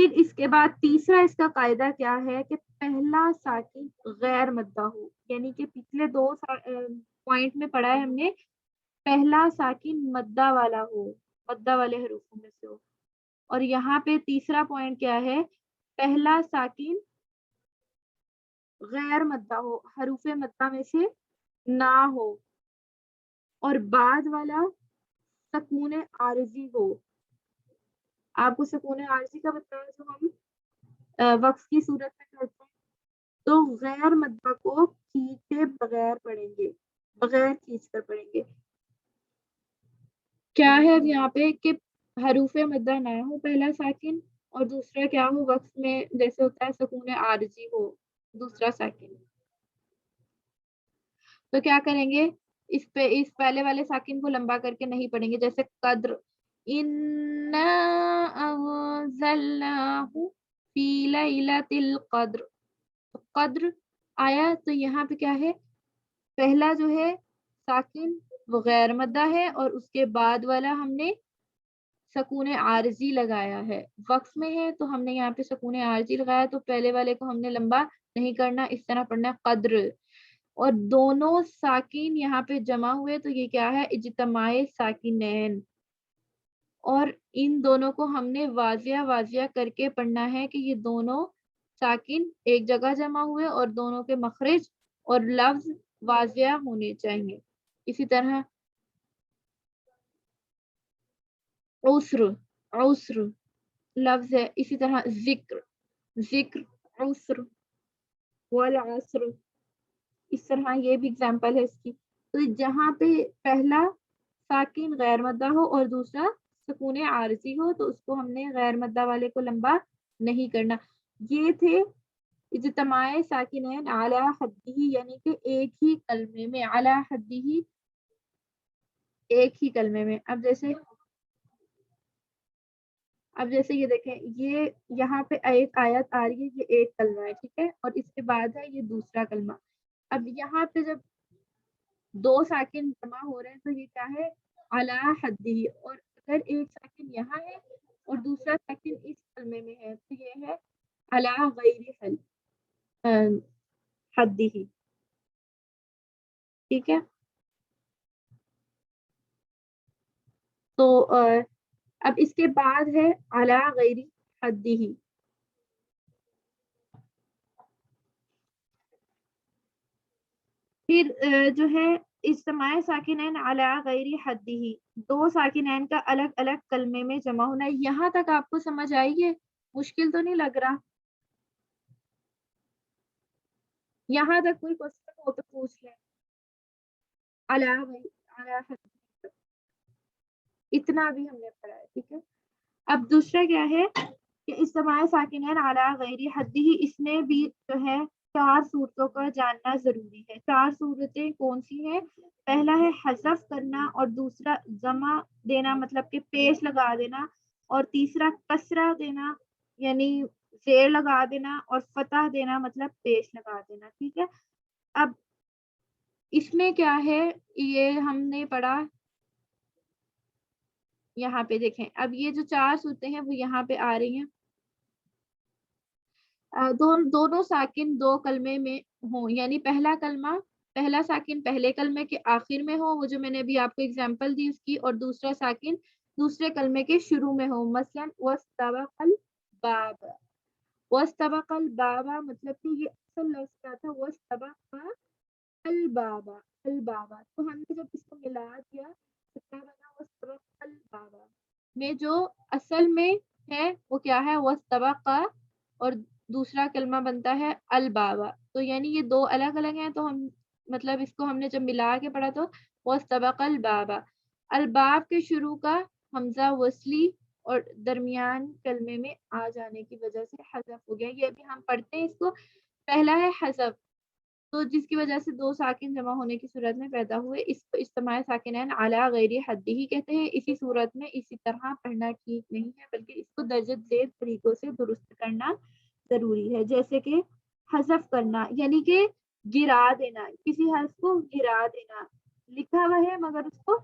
پھر اس کے بعد تیسرا اس کا قاعدہ کیا ہے کہ پہلا ساکن غیر مدہ ہو، یعنی کہ پچھلے دو پوائنٹ میں پڑھا ہے ہم نے، پہلا ساکن مدہ والا ہو، مدہ والے حروفوں میں سے ہو، اور یہاں پہ تیسرا پوائنٹ کیا ہے، پہلا ساکن غیر مدہ ہو، حروف مدہ میں سے نہ ہو، اور بعد والا سکون عارضی ہو۔ آپ کو سکون عارضی کا بتایا جو ہم وقف کی صورت میں کرتے ہیں، تو غیر مدہ کو کھینچے بغیر پڑھیں گے، بغیر کھینچ کر پڑھیں گے۔ کیا ہے اب یہاں پہ کہ حروف مدہ نہ ہو پہلا ساکن، اور دوسرا کیا ہو وقف میں جیسے ہوتا ہے سکون عارضی ہو دوسرا ساکن، تو کیا کریں گے، اس پہلے والے ساکن کو لمبا کر کے نہیں پڑھیں گے، جیسے قدر، اِنَّا أَنزَلْنَاهُ فِي لَيْلَةِ الْقَدْر، قدر آیا تو یہاں پہ کیا ہے، پہلا جو ہے ساکن وہ غیر مدہ ہے، اور اس کے بعد والا ہم نے سکون عارضی لگایا ہے، وقف میں ہے تو ہم نے یہاں پہ سکون عارضی لگایا، تو پہلے والے کو ہم نے لمبا نہیں کرنا، اس طرح پڑھنا ہے قدر، اور دونوں ساکین یہاں پہ جمع ہوئے تو یہ کیا ہے، اجتماع ساکینین، اور ان دونوں کو ہم نے واضح واضح کر کے پڑھنا ہے کہ یہ دونوں ساکن ایک جگہ جمع ہوئے اور دونوں کے مخرج اور لفظ واضح ہونے چاہیے۔ اسی طرح عسر، عسر لفظ ہے، اسی طرح ذکر، ذکر، عسر، والعصر، اس طرح یہ بھی اگزامپل ہے اس کی۔ تو جہاں پہ پہلا ساکن غیر مدہ ہو اور دوسرا سکون عارضی ہو تو اس کو ہم نے غیر مدہ والے کو لمبا نہیں کرنا۔ یہ تھے اجتماع ساکنین علی حدہ، یعنی کہ ایک ہی کلمے میں، علی حدہ ایک ہی کلمے میں۔ اب جیسے یہ دیکھیں، یہ یہاں پہ ایک آیت آ رہی ہے، یہ ایک کلمہ ہے، ٹھیک ہے، اور اس کے بعد ہے یہ دوسرا کلمہ۔ اب یہاں پہ جب دو ساکن جمع ہو رہے ہیں تو یہ کیا ہے، علی حدہ، اور اگر ایک ساکن یہاں ہے اور دوسرا ساکن اس کلمے میں ہے تو یہ ہے علی غیر حدہ، ٹھیک ہے۔ تو اب اس کے بعد ہے علی غیر حدہ، پھر جو ہے اجتماع ساکنین علی غیر حدہ، دو ساکنین کا الگ الگ کلمے میں جمع ہونا۔ یہاں تک آپ کو سمجھ آئی ہے؟ مشکل تو نہیں لگ رہا؟ یہاں تک کوئی کوشچن ہو تو پوچھ لیں۔ علی حدہ، اتنا بھی ہم نے پڑھا ہے، ٹھیک ہے۔ اب دوسرا کیا ہے کہ اجتماع ساکنین علی غیر حدہ، اس میں بھی جو ہے 4 صورتوں کا جاننا ضروری ہے۔ 4 صورتیں کون سی ہیں؟ پہلا ہے حذف کرنا، اور دوسرا جمع دینا مطلب کہ پیش لگا دینا، اور تیسرا کسرہ دینا یعنی زیر لگا دینا، اور فتح دینا مطلب پیش لگا دینا، ٹھیک ہے۔ اب اس میں کیا ہے، یہ ہم نے پڑھا، یہاں پہ دیکھیں، اب یہ جو 4 صورتیں ہیں وہ یہاں پہ آ رہی ہیں، دونوں ساکن دو کلمے میں ہوں، یعنی پہلا کلمہ، پہلا ساکن پہلے کلمے کے آخر میں ہو، وہ جو میں نے ابھی آپ کو اگزامپل دی اس کی، اور دوسرا ساکن دوسرے کلمے کے شروع میں ہو، مثلا وَاسْتَبَقَ الْبَابَ، وَاسْتَبَقَ الْبَابَ مطلب کہ یہ اصل لفظ کیا تھا، وَاسْتَبَقَ الْبَابَ، الْبَابَ، تو ہم نے جب اس کو ملا دیا تو کیا بنا، وَاسْتَبَقَ الْبَابَ میں جو اصل میں ہے وہ کیا ہے، وَاسْتَبَقَ، اور دوسرا کلمہ بنتا ہے البابا، تو یعنی یہ دو الگ الگ ہیں، تو ہم مطلب اس کو ہم نے جب ملا کے پڑھا تو وَاسْتَبَقَ الْبَابَ، الباب کے شروع کا حمزہ وصلی اور درمیان کلمے میں آ جانے کی وجہ سے حذف ہو گیا۔ یہ ابھی ہم پڑھتے ہیں اس کو، پہلا ہے حذف، تو جس کی وجہ سے دو ساکن جمع ہونے کی صورت میں پیدا ہوئے، اس کو اجتماع ساکنین علی غیر حدہ کہتے ہیں۔ اسی صورت میں اسی طرح پڑھنا ٹھیک نہیں ہے، بلکہ اس کو درجہ ذیل طریقوں سے درست کرنا ضروری ہے، جیسے کہ حذف کرنا یعنی کہ گرا دینا، کسی حرف کو گرا دینا، لکھا ہوا ہے مگر اس کو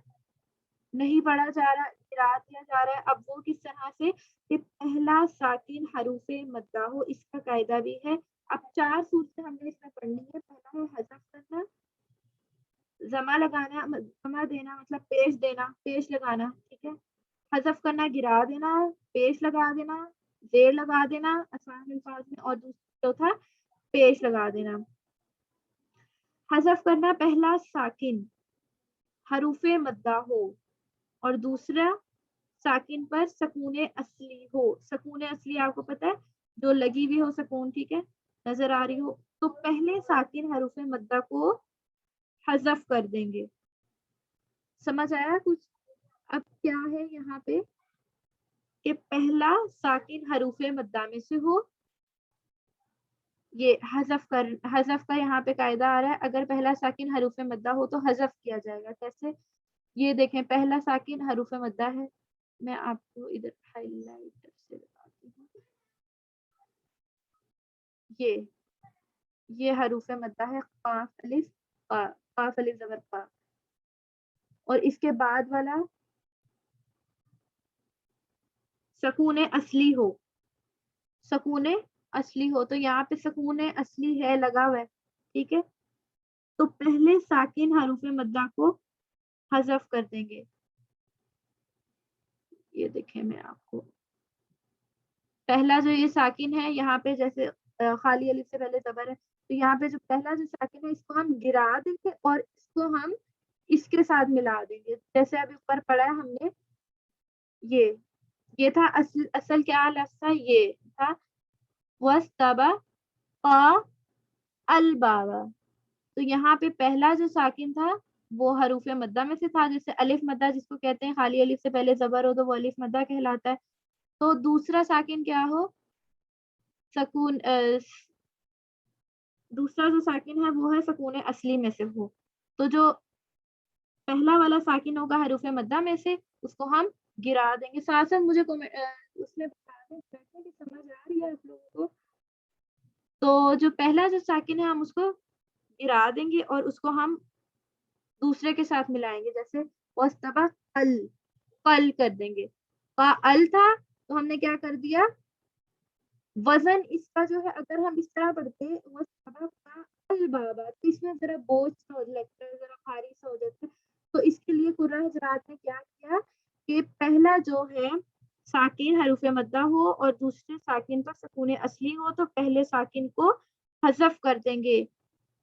نہیں پڑھا جا رہا، گرا دیا جا رہا ہے. اب وہ کس طرح سے کہ پہلا ساکن حروف مدہ ہو, اس کا قاعدہ بھی ہے. اب 4 صورتیں ہم نے اس میں پڑھنی ہے. پہلا ہے حذف کرنا, زما لگانا, زما دینا مطلب پیش دینا, پیش لگانا, ٹھیک ہے. حذف کرنا گرا دینا, پیش لگا دینا, زیر لگا دینا آسان الفاظ میں, اور چوتھا پیش لگا دینا. حذف کرنا پہلا ساکن حروف مدہ ہو اور دوسرا ساکن پر سکون اصلی ہو. سکون اصلی آپ کو پتا ہے جو لگی ہوئی ہو سکون, ٹھیک ہے, نظر آ رہی ہو, تو پہلے ساکن حروف مدہ کو حذف کر دیں گے. سمجھ آیا کچھ؟ اب کیا ہے یہاں پہ کہ پہلا ساکن حروف مدہ میں سے ہو, یہ حذف کا یہاں پہ قاعدہ آ رہا ہے. اگر پہلا ساکن حروف مدہ ہو تو حذف کیا جائے گا. کیسے؟ یہ دیکھیں پہلا ساکن حروف مدہ ہے, میں آپ کو ادھر ہائی لائٹر سے بتاتی ہوں. یہ حروف مدہ ہے قاف الف قا, قاف الف زبر قا, اور اس کے بعد والا سکون اصلی ہو. سکون اصلی ہو, تو یہاں پہ سکون اصلی ہے لگا ہوا ہے, ٹھیک ہے. تو پہلے ساکن حروف مدہ کو حذف کر دیں گے. یہ دیکھیں میں آپ کو پہلا جو یہ ساکن ہے یہاں پہ جیسے خالی الف سے پہلے زبر ہے, تو یہاں پہ جو پہلا جو ساکن ہے اس کو ہم گرا دیں گے اور اس کو ہم اس کے ساتھ ملا دیں گے. جیسے ابھی اوپر پڑھا ہے ہم نے, یہ تھا اصل کیا لفظ تھا, یہ تھا وَاسْتَبَقَا الْبَابَ. تو یہاں پہ پہلا جو ساکن تھا وہ حروف مدہ میں سے تھا, جیسے الف مدہ جس کو کہتے ہیں, خالی الف سے پہلے زبر ہو تو وہ الف مدہ کہلاتا ہے. تو دوسرا ساکن کیا ہو, سکون دوسرا جو ساکن ہے وہ ہے سکون اصلی میں سے ہو. تو جو پہلا والا ساکن ہوگا حروف مدہ میں سے اس کو ہم گرا دیں گے. ساتھ ساتھ مجھے اس میں بتا دیں کہ سمجھ آ رہی ہے آپ لوگوں کو. تو جو پہلا جو ساکن ہے ہم اس کو گرا دیں گے اور اس کو ہم دوسرے کے ساتھ ملائیں گے. جیسے وَاسْتَبَقَا قل کر دیں گے. ال تھا تو ہم نے کیا کر دیا, وزن اس کا جو ہے اگر ہم اس طرح پڑھتے وَاسْتَبَقَا الْبَابَ تو اس میں ذرا بوجھ سا لگتا ہے, ذرا بھاری سا ہو جاتا ہے. تو اس کے لیے قرآن حضرات نے کیا کیا کہ پہلا جو ہے ساکن حروف مدہ ہو اور دوسرے ساکن پر سکون اصلی ہو, تو پہلے ساکن کو حذف کر دیں گے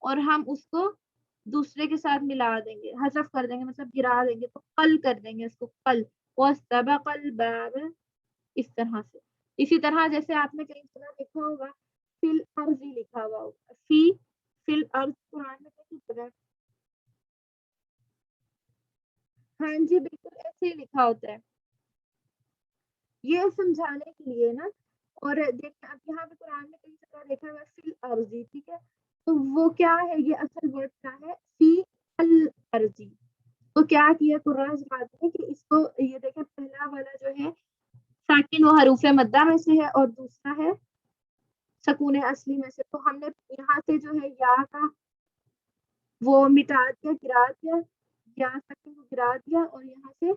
اور ہم اس کو دوسرے کے ساتھ ملا دیں گے, حذف کر دیں گے مطلب گرا دیں گے, تو قل کر دیں گے اس کو قل. وَاسْتَبَقَا الْبَابَ اس طرح سے. اسی طرح جیسے آپ نے کہیں سنا لکھا ہوگا فی الارض لکھا ہوا ہوگا, فی الارض قرآن میں کہیں جگہ, ہاں جی بالکل ایسے ہی لکھا ہوتا ہے. یہ سمجھانے کے لیے نا, اور دیکھیں اب یہاں پہ قرآن میں کئی جگہ لکھا ہوا ہے فی الارض, ٹھیک ہے, تو وہ کیا ہے, یہ اصل ورڈ کیا ہے, فی الارض. تو کیا کیا قرآن حضرات نے کہ اس کو یہ دیکھیں پہلا والا جو ہے ساکن وہ حروف مدہ میں سے ہے اور دوسرا ہے سکون اصلی میں سے. تو ہم نے یہاں سے جو ہے یا کا وہ مٹا دیا, گرا دیا, یا ساکن کو گرا دیا اور یہاں سے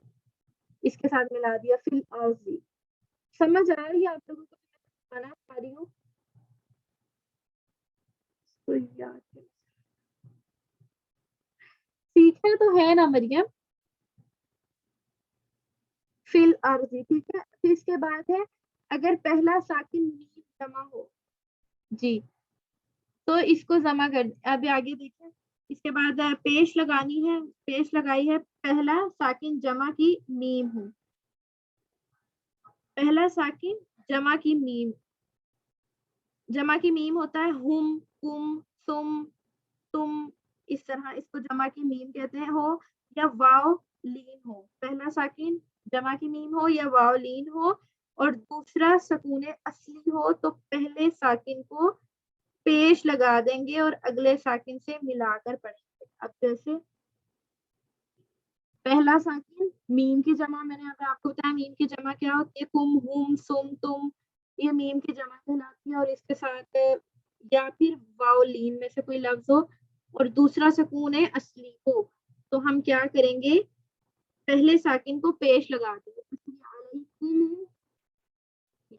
اس کے ساتھ ملا دیا فی الارض. سمجھ آ رہی ہے آپ لوگوں کو بتانا چاہ رہی ہوں؟ سیکھنا تو ہے نا مریم. فی الارض, ٹھیک ہے. پھر اس کے بعد ہے اگر پہلا ساکن میم جمع ہو, جی تو اس کو جمع کر, ابھی آگے دیکھیں. اس کے بعد پیش لگانی ہے, پیش لگائی ہے پہلا ساکن جمع کی میم ہو, پہلا ساکن جمع کی میم. جمع کی میم ہوتا ہے ہم, کم, تم, تم, اس طرح اس کو جمع کی میم کہتے ہیں. ہو یا واو لین ہو, پہلا ساکن جمع کی میم ہو یا واو لین ہو اور دوسرا سکون اصلی ہو, تو پہلے ساکن کو پیش لگا دیں گے اور اگلے ساکن سے ملا کر پڑھیں گے. اب جیسے پہلا ساکن میم کی جمع, میں نے آپ کو بتایا میم کی جمع کیا ہوتی ہے, کم, ہم, سم, تم, یہ میم کی جمع کہلاتی ہے. اور اس کے ساتھ یا پھر واو لین میں سے کوئی لفظ ہو اور دوسرا سکون اصلی ہو, تو ہم کیا کریں گے, پہلے ساکن کو پیش لگا دیں گے.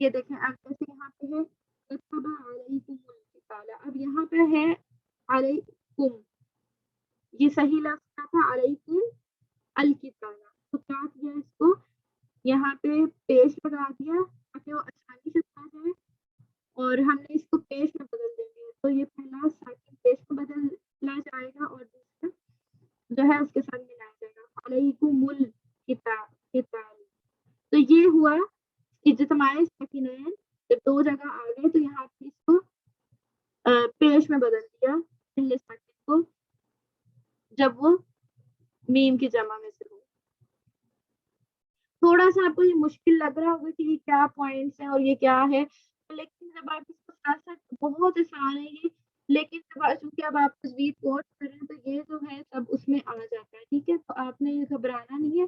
یہ دیکھیں اب جیسے یہاں پہ ہے کتب علیکم القتال، اب یہاں پہ ہے علیکم، یہ صحیح لفظ کیا تھا علیکم القتال، تو کیا کیا اس کو یہاں پہ پیش لگا دیا تاکہ وہ آسانی سے پڑھ جائے، اور ہم نے اس کو پیش میں بدل دیں گے، تو یہ پہلا ساکن پیش میں بدلا جائے گا اور دوسرا جو ہے اس کے ساتھ ملایا جائے گا علیکم القتال، تو یہ ہوا اجتماع ساکنین، جب دو جگہ آ گئے تو یہاں پہ اس کو پیش میں بدل دیا پہلے ساکن کو جب وہ میم کی جمع میں سے ہو۔ تھوڑا سا آپ کو یہ مشکل لگ رہا ہوگا کہ یہ کیا پوائنٹس ہیں اور یہ کیا ہے، لیکن جب آپ اس کو ساتھ ساتھ بہت آسان ہے یہ، لیکن چونکہ اب آپ تجوید کورس کر رہے ہیں تو یہ جو ہے سب اس میں آ جاتا ہے، ٹھیک ہے، تو آپ نے یہ گھبرانا نہیں ہے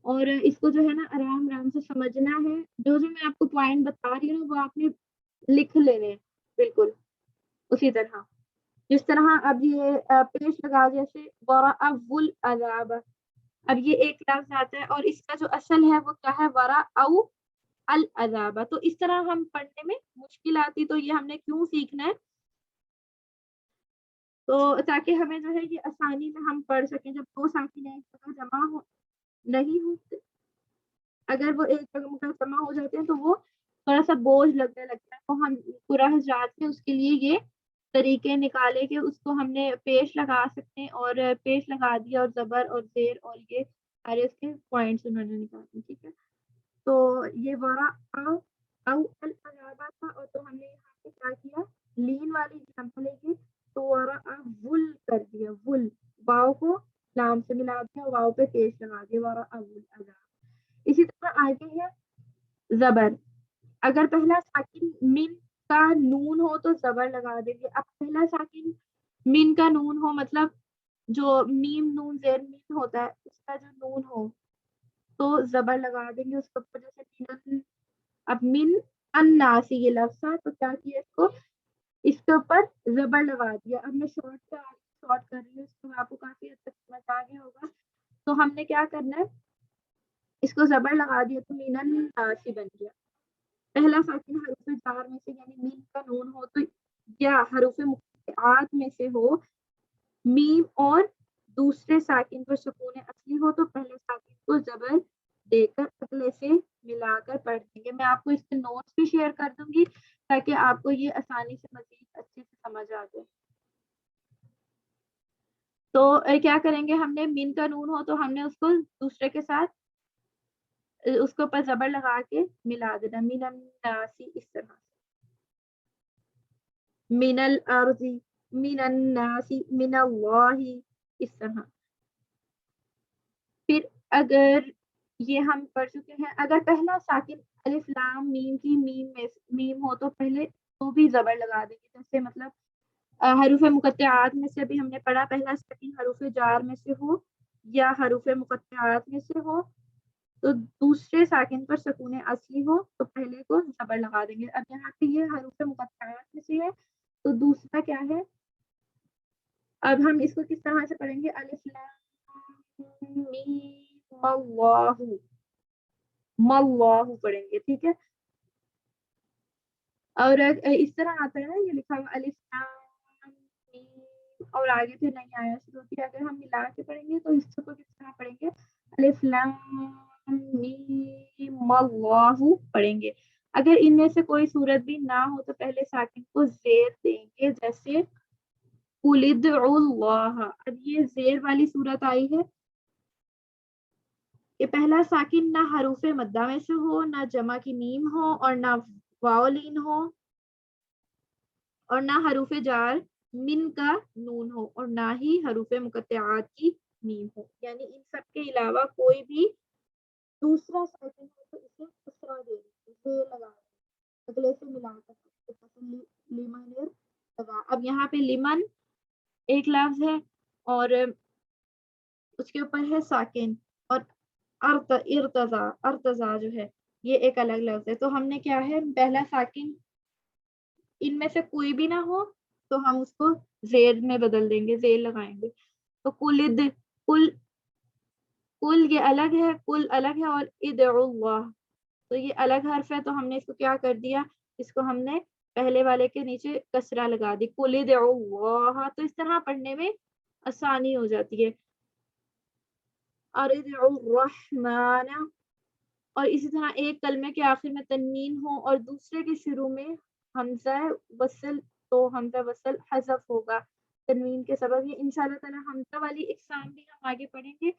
اور اس کو جو ہے نا آرام آرام سے سمجھنا ہے، جو میں آپ کو پوائنٹ بتا رہی ہوں وہ آپ نے لکھ لینے بالکل اسی طرح، جس طرح اب یہ پیش لگا جیسے وراء العذاب، اب یہ ایک لفظ آتا ہے اور اس کا جو اصل ہے وہ کیا ہے وراء العذاب، تو اس طرح ہم پڑھنے میں مشکل آتی، تو یہ ہم نے کیوں سیکھنا ہے، تو تاکہ ہمیں جو ہے یہ آسانی میں ہم پڑھ سکیں، جب دو ساکن ایک جگہ جمع ہو نہیں ہوتے، اگر وہ ایک جگہ جمع ہو جاتے ہیں تو وہ تھوڑا سا بوجھ لگنے لگتا ہے، تو ہم پورا حضرات میں اس کے لیے یہ طریقے نکالے کہ اس کو ہم نے پیش لگا سکتے ہیں، اور پیش لگا دیا اور زبر اور زیر اور یہ سارے اس کے پوائنٹس انہوں نے نکالے، ٹھیک ہے، تو یہ وراء او العذاب تھا، اور تو ہم نے یہاں پہ کیا کیا لین والی ایگزامپل ہے تو وراء ول کر دیا، ول واؤ کو لام سے ملا دیا، واؤ پہ پیش لگا دیا وراء العذاب۔ اسی طرح آگے ہے زبر، اگر پہلا ساکن من کا نون ہو تو زبر لگا دیں گے، اب پہلا ساکن من کا نون ہو مطلب جو میم نون زیر میم ہوتا ہے اس کا جو نون ہو تو زبر لگا دیں گے اس کے اوپر، جیسے اب من الناسی یہ لفظ تھا تو کیا کیا اس کے اوپر زبر لگا دیا، اب میں شارٹ کر رہی ہوں اس کو، آپ کو کافی حد تک سمجھ آ گیا ہوگا، تو ہم نے کیا کرنا ہے اس کو زبر لگا دیا تو من الناسی بن گیا، پہلا ساکن حروف جار میں سے یعنی میم کا نون ہو تو یا حروف مقطعات میں سے ہو میم اور دوسرے ساکن پر سکون اصلی ہو تو پہلے ساکن کو زبر دے کر اگلے سے ملا کر پڑھ دیں گے، میں آپ کو اس کے نوٹس بھی شیئر کر دوں گی تاکہ آپ کو یہ آسانی سے مزید اچھے سے سمجھ آ جائے۔ تو کیا کریں گے ہم نے مین کا نون ہو تو ہم نے اس کو دوسرے کے ساتھ اس کے اوپر زبر لگا کے ملا دینا، من الناسی اس طرح من الارض من الناس من اللہ اس طرح۔ پھر اگر یہ ہم پڑھ چکے ہیں، اگر پہلا ساکن الف لام میم کی میم ہو تو پہلے تو بھی زبر لگا دیں گے، جیسے مطلب حروف مقطعات میں سے بھی ہم نے پڑھا پہلا ساکن حروف جار میں سے ہو یا حروف مقطعات میں سے ہو تو دوسرے ساکن پر سکون اصلی ہو تو پہلے کو زبر لگا دیں گے، اب یہاں پہ یہ حروف مقطعات میں سے ہے تو دوسرا کیا ہے، اب ہم اس کو کس طرح سے پڑھیں گے الف لام میم اللہ ماللہ پڑھیں گے، ٹھیک ہے، اور اس طرح آتا ہے نا یہ لکھا ہوا الف لام میم اور آگے پھر نہیں آیا شروع کی، اگر ہم ملا کے پڑھیں گے تو اس کو کس طرح پڑھیں گے الف لام میم اللہ پڑھیں گے، اگر ان میں سے کوئی صورت بھی نہ ہو تو پہلے ساکن کو زیر دیں گے، جیسے قل ادعوا اللہ، اب یہ زیر والی صورت آئی ہے کہ پہلا ساکن نہ حروف مدہ میں سے ہو نہ جمع کی میم ہو اور نہ واولین ہو اور نہ حروف جار من کا نون ہو اور نہ ہی حروف مقطعات کی میم ہو، یعنی ان سب کے علاوہ کوئی بھی دوسرا ساکن ہو تو اسے اس طرح دے دیں لگا اگلے سے ملا کر لیمن لگا، اب یہاں پہ لیمن ایک لفظ ہے اور اس کے اوپر ہے ساکن، اور ارتضا جو ہے یہ ایک الگ لفظ ہے، تو ہم نے کیا ہے پہلا ساکن ان میں سے کوئی بھی نہ ہو تو ہم اس کو زیر میں بدل دیں گے، زیر لگائیں گے، تو کل یہ الگ ہے، کل الگ ہے اور ادعوا اللہ تو یہ الگ حرف ہے، تو ہم نے اس کو کیا کر دیا، اس کو ہم نے پہلے والے کے نیچے کسرہ لگا دی، قل ادعوا اللہ، تو اس طرح پڑھنے میں آسانی ہو جاتی ہے، اور ادعوا الرحمن، اور اسی طرح ایک کلمے کے آخر میں تنوین ہو اور دوسرے کے شروع میں حمزہ وصل، تو حمزہ وصل حذف ہوگا تنوین کے سبب۔ یہ انشاءاللہ تعالی حمزہ والی اقسام بھی ہم آگے پڑھیں گے۔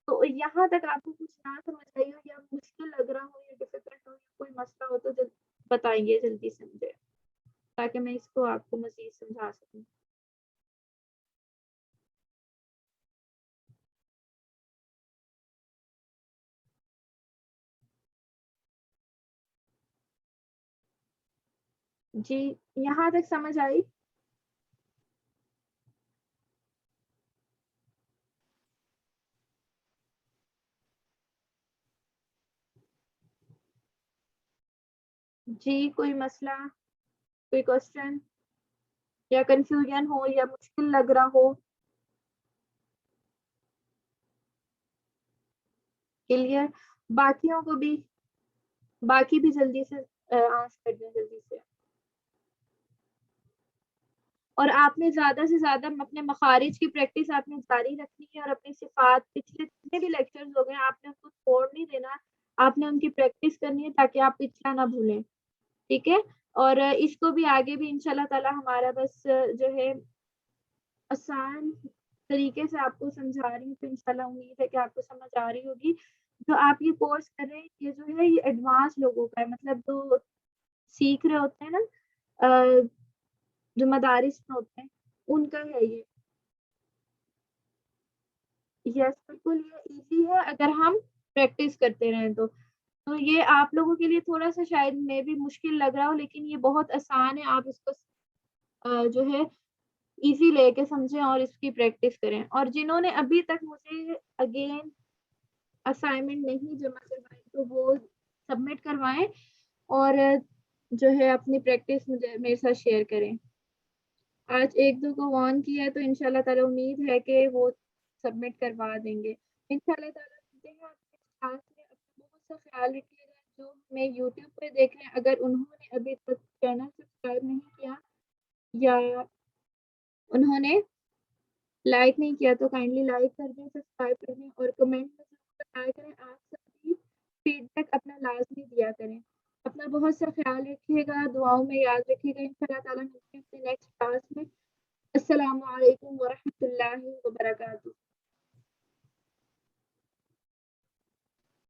تو یہاں تک آپ کو کچھ نہ سمجھ آئی ہو یا مشکل لگ رہا ہو یا ڈیفیکلٹ ہو یا کوئی مسئلہ ہو تو بتائیے جلدی سے مجھے، تاکہ میں اس کو آپ کو مزید سمجھا سکوں۔ جی یہاں تک سمجھ آئی؟ جی کوئی مسئلہ، کوئی کوشچن یا کنفیوژن ہو یا مشکل لگ رہا ہو؟ کلیئر؟ باقیوں کو بھی، باقی بھی جلدی سے آنسر کر دیں جلدی سے۔ اور آپ نے زیادہ سے زیادہ اپنے مخارج کی پریکٹس آپ نے جاری رکھنی ہے، اور اپنی صفات پچھلے جتنے بھی لیکچرز ہو گئے آپ نے ان کو چھوڑ نہیں دینا، آپ نے ان کی پریکٹس کرنی ہے تاکہ آپ پچھلا نہ بھولیں، ٹھیک ہے؟ اور اس کو بھی آگے بھی انشاءاللہ تعالی ہمارا بس جو ہے آسان طریقے سے آپ کو سمجھا رہی ہوں، تو انشاءاللہ امید ہے کہ آپ کو سمجھ آ رہی ہوگی۔ جو آپ یہ کورس کر رہے ہیں یہ جو ہے یہ ایڈوانس لوگوں کا ہے، مطلب جو سیکھ رہے ہوتے ہیں نا، جو مدارس میں ہوتے ہیں ان کا ہے یہ۔ یس بالکل یہ ایزی ہے اگر ہم پریکٹس کرتے رہیں تو یہ آپ لوگوں کے لیے تھوڑا سا شاید میں بھی مشکل لگ رہا ہو، لیکن یہ بہت آسان ہے، آپ اس کو جو ہے ایزی لے کے سمجھیں اور اس کی پریکٹس کریں۔ اور جنہوں نے ابھی تک مجھے اگین اسائنمنٹ نہیں جمع کروائی تو وہ سبمٹ کروائیں، اور جو ہے اپنی پریکٹس مجھے میرے ساتھ شیئر کریں۔ آج ایک دو کو وارن کیا ہے تو انشاءاللہ تعالی امید ہے کہ وہ سبمٹ کروا دیں گے انشاءاللہ تعالی۔ ملتے ہیں اپنے کلاس میں، اپنا بہت سا خیال رکھیے گا۔ جو ہمیں یوٹیوب پہ دیکھ رہے ہیں اگر انہوں نے ابھی تک چینل سبسکرائب نہیں کیا یا انہوں نے لائک نہیں کیا تو کائنڈلی لائک کر دیں، سبسکرائب کر دیں، اور کمنٹ میں ضرور بتایا کریں۔ آپ سبھی فیڈ بیک اپنا لازمی دیا کریں۔ اپنا بہت سا خیال رکھیے گا، دعاؤں میں یاد رکھیے گا۔ انشاءاللہ تعالیٰ ملتے ہیں اپنے نیکسٹ کلاس میں۔ السلام علیکم ورحمۃ اللہ وبرکاتہ۔